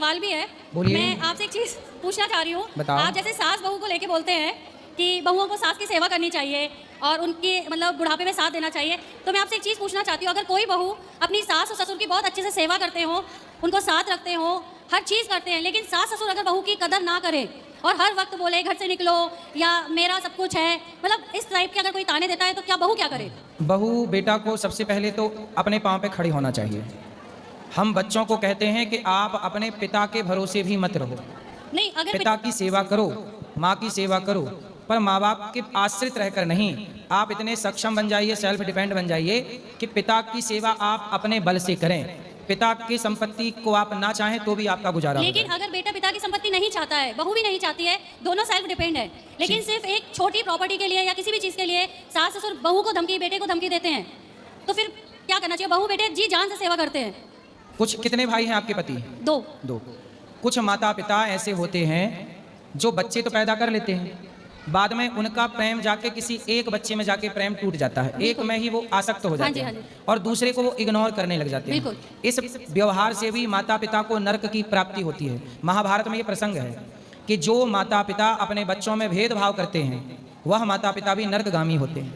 सवाल भी है। बोलिए। मैं आपसे एक चीज़ पूछना चाह रही हूँ। बताओ। आप जैसे सास बहू को लेके बोलते हैं कि बहुओं को सास की सेवा करनी चाहिए और उनकी मतलब बुढ़ापे में साथ देना चाहिए, तो मैं आपसे एक चीज़ पूछना चाहती हूँ, अगर कोई बहू अपनी सास और ससुर की बहुत अच्छे से सेवा करते हो, उनको साथ रखते हो, हर चीज़ करते हैं, लेकिन सास ससुर अगर बहू की कदर ना करे और हर वक्त बोले घर से निकलो या मेरा सब कुछ है, मतलब इस टाइप के अगर कोई ताने देता है, तो क्या बहू क्या करे? बहू बेटा को सबसे पहले तो अपने पाँव पे खड़ी होना चाहिए। हम बच्चों को कहते हैं कि आप अपने पिता के भरोसे भी मत रहो। नहीं, अगर पिता की सेवा करो, माँ की सेवा करो, पर माँ बाप के आश्रित रहकर नहीं। आप इतने सक्षम बन जाइए, सेल्फ डिपेंड बन जाइए कि पिता की सेवा आप अपने बल से करें। पिता की संपत्ति को आप ना चाहें तो भी आपका गुजारा हो लेकिन जाए। अगर बेटा पिता की संपत्ति नहीं चाहता है, बहू भी नहीं चाहती है, दोनों सेल्फ डिपेंड है, लेकिन सिर्फ एक छोटी प्रॉपर्टी के लिए या किसी भी चीज़ के लिए सास ससुर बहू को धमकी, बेटे को धमकी देते हैं, तो फिर क्या करना चाहिए? बहू बेटे जी जान से सेवा करते हैं। कुछ कितने भाई हैं आपके पति? दो। कुछ माता पिता ऐसे होते हैं जो बच्चे तो पैदा कर लेते हैं, बाद में उनका प्रेम जाके किसी एक बच्चे में जाके प्रेम टूट जाता है, एक में ही वो आसक्त हो जाते हैं और दूसरे को वो इग्नोर करने लग जाते हैं। इस व्यवहार से भी माता पिता को नरक की प्राप्ति होती है। महाभारत में ये प्रसंग है कि जो माता पिता अपने बच्चों में भेदभाव करते हैं वह माता पिता भी नरकगामी होते हैं।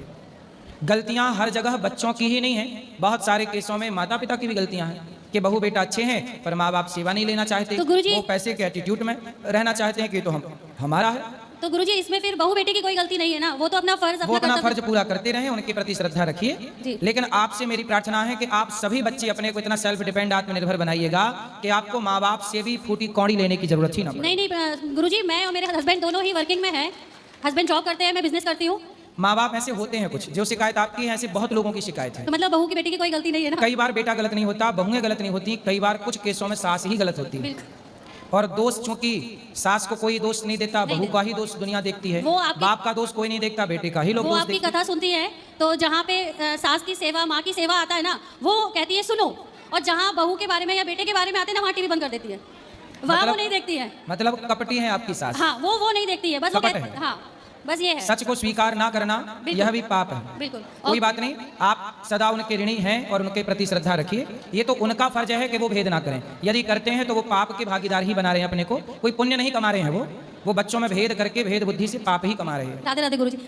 गलतियां हर जगह बच्चों की ही नहीं है, बहुत सारे केसों में माता पिता की भी गलतियां हैं कि बहू बेटा अच्छे हैं पर माँ बाप सेवा नहीं लेना चाहते, तो गुरुजी, वो पैसे के एटीट्यूड में रहना चाहते हैं कि तो हमारा है। तो गुरुजी इसमें फिर बहू बेटे की कोई गलती नहीं है ना, वो तो अपना फर्ज वो अपना फर्ज पूरा करते रहे, उनके प्रति श्रद्धा रखिए। लेकिन आपसे मेरी प्रार्थना है कि आप सभी बच्चे अपने को इतना सेल्फ डिपेंड आत्मनिर्भर बनाइएगा कि आपको माँ बाप से भी फूटी कौड़ी लेने की जरूरत ही ना पड़े। नहीं गुरुजी, मैं और मेरे हस्बैंड दोनों ही वर्किंग में है। हस्बैंड जॉब करते हैं, मैं बिजनेस करती हूँ। माँ बाप ऐसे होते हैं कुछ, जो शिकायत आपकी है ऐसे बहुत लोगों की शिकायत है। तो मतलब बहू की बेटी की कोई गलती नहीं है ना? कई बार बेटा गलत नहीं होता, बहुएं गलत नहीं होती, कई बार कुछ केसों में सास ही गलत होती है। और दोष चूंकि सास को कोई दोष नहीं देता, बहू का ही दोष दुनिया देखती है। बाप का दोष कोई नहीं देखता, बेटे का ही लोग दोष देखते हैं। आपकी कथा सुनती है तो जहाँ पे सास की सेवा, माँ की सेवा आता है ना, वो कहती है सुनो, और जहाँ बहू के बारे में या बेटे के बारे में आते हैं ना, वहाँ टीवी बंद कर देती है, वहाँ वो नहीं देखती है। मतलब कपटी है आपकी सास? हाँ, वो नहीं देखती है, बस वो हाँ, बस ये है। सच को स्वीकार ना करना यह भी पाप है। बिल्कुल। कोई बात नहीं, आप सदा उनके ऋणी हैं और उनके प्रति श्रद्धा रखिए। ये तो उनका फर्ज है कि वो भेद ना करें। यदि करते हैं तो वो पाप के भागीदार ही बना रहे हैं अपने को, कोई पुण्य नहीं कमा रहे हैं। वो बच्चों में भेद करके भेद बुद्धि से पाप ही कमा रहे हैं। राधे राधे गुरुजी।